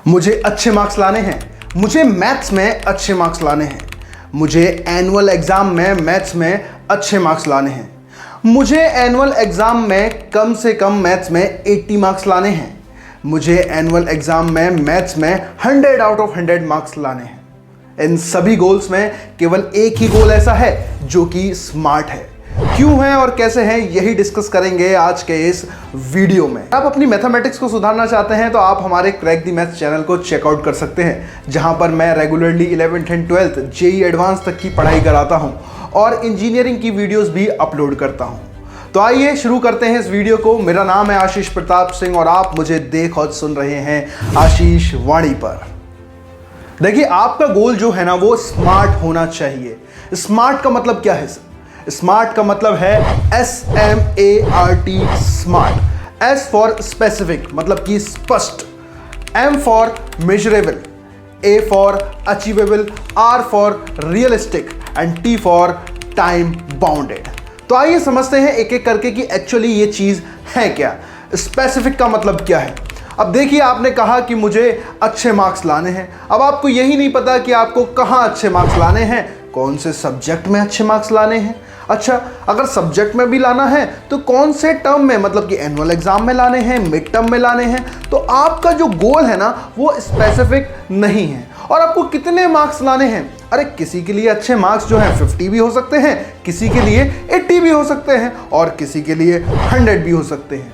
मुझे अच्छे मार्क्स लाने हैं, मुझे मैथ्स में अच्छे मार्क्स लाने हैं, मुझे एनुअल एग्जाम में मैथ्स में अच्छे मार्क्स लाने हैं, मुझे एनुअल एग्जाम में कम से कम मैथ्स में 80 मार्क्स लाने हैं, मुझे एनुअल एग्जाम में मैथ्स में 100 आउट ऑफ 100 मार्क्स लाने हैं। इन सभी गोल्स में केवल एक ही गोल ऐसा है जो कि स्मार्ट है। क्यों है और कैसे है, यही डिस्कस करेंगे आज के इस वीडियो में। आप अपनी मैथमेटिक्स को सुधारना चाहते हैं तो आप हमारे क्रैक द मैथ्स चैनल को चेकआउट कर सकते हैं, जहां पर मैं regularly 11th and 12th JEE advance तक की पढ़ाई कराता हूं और इंजीनियरिंग की वीडियोस भी अपलोड करता हूं। तो आइए शुरू करते हैं इस वीडियो को। मेरा नाम है आशीष प्रताप सिंह और आप मुझे देख और सुन रहे हैं आशीष वाणी पर। देखिए, आपका गोल जो है ना वो स्मार्ट होना चाहिए। स्मार्ट का मतलब क्या है? स्मार्ट का मतलब है SMART, smart. S for specific मतलब कि स्पष्ट, M for measurable, A for achievable, R for realistic and T for time bounded. तो आइए समझते हैं एक एक करके कि एक्चुअली ये चीज है क्या। स्पेसिफिक का मतलब क्या है? अब देखिए, आपने कहा कि मुझे अच्छे मार्क्स लाने हैं। अब आपको यही नहीं पता कि आपको कहाँ अच्छे मार्क्स लाने हैं, कौन से सब्जेक्ट में अच्छे मार्क्स लाने हैं। अच्छा, अगर सब्जेक्ट में भी लाना है तो कौन से टर्म में, मतलब कि एनुअल एग्जाम में लाने हैं, मिड टर्म में लाने हैं। तो आपका जो गोल है ना वो स्पेसिफिक नहीं है। और आपको कितने मार्क्स लाने हैं? अरे, किसी के लिए अच्छे मार्क्स जो हैं 50 भी हो सकते हैं, किसी के लिए 80 भी हो सकते हैं और किसी के लिए 100 भी हो सकते हैं।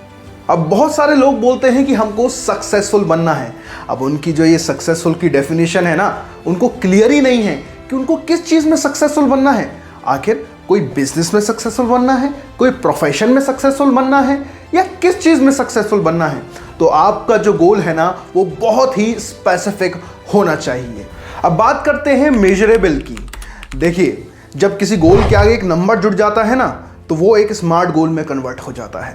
अब बहुत सारे लोग बोलते हैं कि हमको सक्सेसफुल बनना है। अब उनकी जो ये सक्सेसफुल की डेफिनेशन है ना, उनको क्लियर ही नहीं है कि उनको किस चीज़ में सक्सेसफुल बनना है। आखिर कोई बिजनेस में सक्सेसफुल बनना है, कोई प्रोफेशन में सक्सेसफुल बनना है, या किस चीज़ में सक्सेसफुल बनना है? तो आपका जो गोल है ना वो बहुत ही स्पेसिफिक होना चाहिए। अब बात करते हैं मेजरेबल की। देखिए, जब किसी गोल के आगे एक नंबर जुड़ जाता है ना तो वो एक स्मार्ट गोल में कन्वर्ट हो जाता है।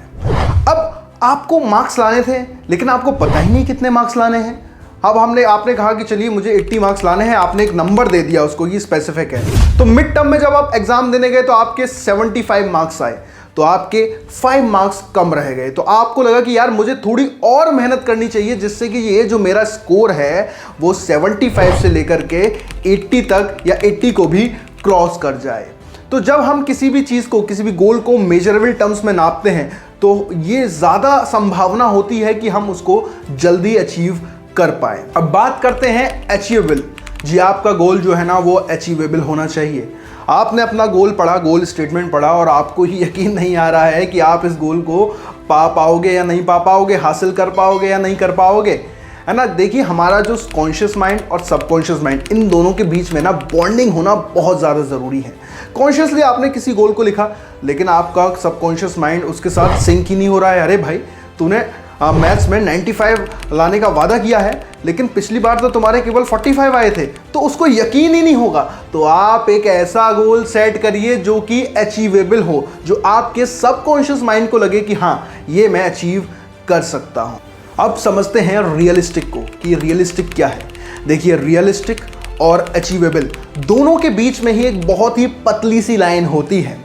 अब आपको मार्क्स लाने थे लेकिन आपको पता ही नहीं कितने मार्क्स लाने हैं। अब आपने कहा कि चलिए मुझे 80 मार्क्स लाने हैं, आपने एक नंबर दे दिया उसको, ये स्पेसिफिक है। तो मिड टर्म में जब आप एग्जाम देने गए तो आपके 75 मार्क्स आए, तो आपके 5 मार्क्स कम रह गए। तो आपको लगा कि यार मुझे थोड़ी और मेहनत करनी चाहिए जिससे कि ये जो मेरा स्कोर है वो 75 से लेकर के 80 तक या 80 को भी क्रॉस कर जाए। तो जब हम किसी भी चीज़ को, किसी भी गोल को मेजरेबल टर्म्स में नापते हैं तो ये ज़्यादा संभावना होती है कि हम उसको जल्दी अचीव कर पाए। अब बात करते हैं अचीवेबल। जी, आपका गोल जो है ना वो अचीवेबल होना चाहिए। आपने अपना गोल पढ़ा, गोल स्टेटमेंट पढ़ा और आपको ही यकीन नहीं आ रहा है कि आप इस गोल को पा पाओगे या नहीं पा पाओगे, हासिल कर पाओगे या नहीं कर पाओगे, है ना। देखिए, हमारा जो कॉन्शियस माइंड और सबकॉन्शियस माइंड, इन दोनों के बीच में ना बॉन्डिंग होना बहुत ज़्यादा ज़रूरी है। कॉन्शियसली आपने किसी गोल को लिखा लेकिन आपका सबकॉन्शियस माइंड उसके साथ सिंक ही नहीं हो रहा है। अरे भाई, तूने मैथ्स में 95 लाने का वादा किया है लेकिन पिछली बार तो तुम्हारे केवल 45 आए थे, तो उसको यकीन ही नहीं होगा। तो आप एक ऐसा गोल सेट करिए जो कि अचीवेबल हो, जो आपके सबकॉन्शियस माइंड को लगे कि हाँ, ये मैं अचीव कर सकता हूँ। अब समझते हैं रियलिस्टिक को, कि रियलिस्टिक क्या है। देखिए, रियलिस्टिक और अचीवेबल दोनों के बीच में ही एक बहुत ही पतली सी लाइन होती है।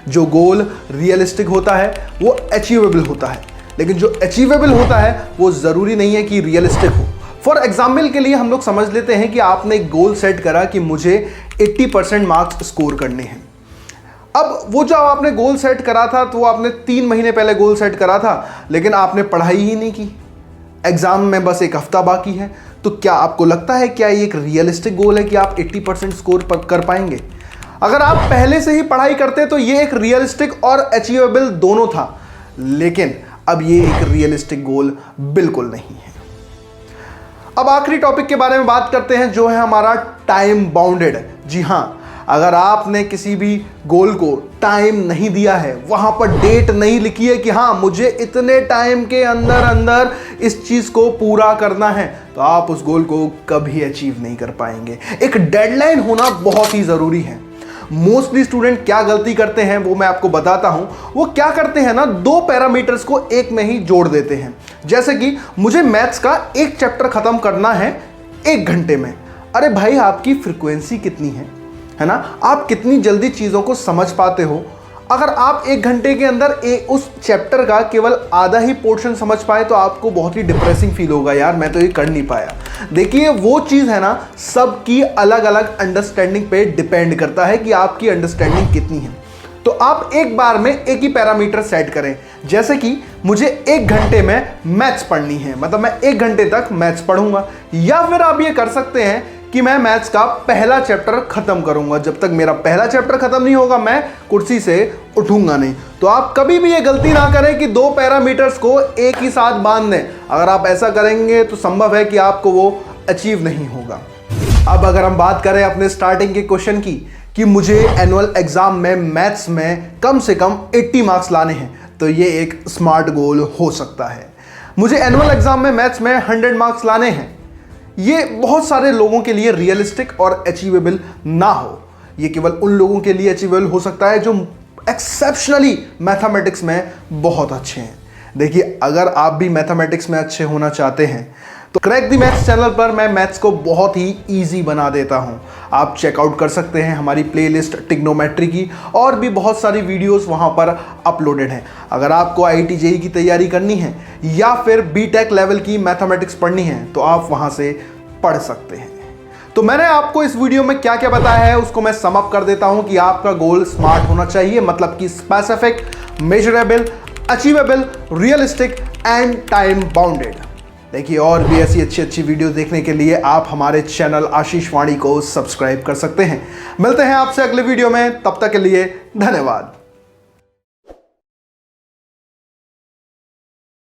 जो गोल रियलिस्टिक होता है वो अचीवेबल होता है, लेकिन जो अचीवेबल होता है वो ज़रूरी नहीं है कि रियलिस्टिक हो। फॉर एग्जाम्पल के लिए हम लोग समझ लेते हैं कि आपने एक गोल सेट करा कि मुझे 80% मार्क्स स्कोर करने हैं। अब वो जो आपने गोल सेट करा था तो वो आपने 3 महीने पहले गोल सेट करा था, लेकिन आपने पढ़ाई ही नहीं की। एग्जाम में बस एक हफ्ता बाकी है, तो क्या आपको लगता है क्या ये एक रियलिस्टिक गोल है कि आप 80% स्कोर कर पाएंगे? अगर आप पहले से ही पढ़ाई करते तो ये एक रियलिस्टिक और अचीवेबल दोनों था, लेकिन अब ये एक रियलिस्टिक गोल बिल्कुल नहीं है। अब आखिरी टॉपिक के बारे में बात करते हैं जो है हमारा टाइम बाउंडेड। जी हाँ, अगर आपने किसी भी गोल को टाइम नहीं दिया है, वहां पर डेट नहीं लिखी है कि हाँ मुझे इतने टाइम के अंदर अंदर इस चीज को पूरा करना है, तो आप उस गोल को कभी अचीव नहीं कर पाएंगे। एक डेडलाइन होना बहुत ही जरूरी है। मोस्टली स्टूडेंट क्या गलती करते हैं वो मैं आपको बताता हूं। वो क्या करते हैं ना, 2 पैरामीटर्स को एक में ही जोड़ देते हैं। जैसे कि मुझे मैथ्स का एक चैप्टर खत्म करना है 1 घंटे में। अरे भाई, आपकी फ्रीक्वेंसी कितनी है ना? आप कितनी जल्दी चीज़ों को समझ पाते हो? अगर आप 1 घंटे के अंदर उस चैप्टर का केवल आधा ही पोर्शन समझ पाए तो आपको बहुत ही डिप्रेसिंग फील होगा, यार मैं तो ये कर नहीं पाया। देखिए वो चीज़ है ना, सबकी अलग अलग अंडरस्टैंडिंग पे डिपेंड करता है कि आपकी अंडरस्टैंडिंग कितनी है। तो आप एक बार में एक ही पैरामीटर सेट करें, जैसे कि मुझे 1 घंटे में मैथ्स पढ़नी है, मतलब मैं 1 घंटे तक मैथ्स पढ़ूंगा। या फिर आप ये कर सकते हैं कि मैं मैथ्स का पहला चैप्टर खत्म करूंगा, जब तक मेरा पहला चैप्टर खत्म नहीं होगा मैं कुर्सी से उठूंगा नहीं। तो आप कभी भी ये गलती ना करें कि 2 पैरामीटर्स को एक ही साथ बांध दें। अगर आप ऐसा करेंगे तो संभव है कि आपको वो अचीव नहीं होगा। अब अगर हम बात करें अपने स्टार्टिंग के क्वेश्चन की कि मुझे एनुअल एग्जाम में मैथ्स में कम से कम 80 मार्क्स लाने हैं, तो ये एक स्मार्ट गोल हो सकता है। मुझे एनुअल एग्जाम में मैथ्स में 100 मार्क्स लाने हैं, ये बहुत सारे लोगों के लिए रियलिस्टिक और अचीवेबल ना हो। ये केवल उन लोगों के लिए अचीवेबल हो सकता है जो एक्सेप्शनली मैथमेटिक्स में बहुत अच्छे हैं। देखिए अगर आप भी मैथमेटिक्स में अच्छे होना चाहते हैं तो क्रैक द मैथ्स चैनल पर मैं मैथ्स को बहुत ही इजी बना देता हूं। आप चेकआउट कर सकते हैं हमारी प्लेलिस्ट ट्रिग्नोमेट्री की, और भी बहुत सारी वीडियोस वहां पर अपलोडेड हैं। अगर आपको IIT JEE की तैयारी करनी है या फिर BTech लेवल की मैथमेटिक्स पढ़नी है तो आप वहां से पढ़ सकते हैं। तो मैंने आपको इस वीडियो में क्या क्या बताया है उसको मैं सम अप कर देता हूं कि आपका गोल स्मार्ट होना चाहिए, मतलब कि specific, measurable, achievable, realistic and time bounded. देखिए और भी ऐसी अच्छी वीडियो देखने के लिए आप हमारे चैनल आशीष वाणी को सब्सक्राइब कर सकते हैं। मिलते हैं आपसे अगले वीडियो में, तब तक के लिए धन्यवाद।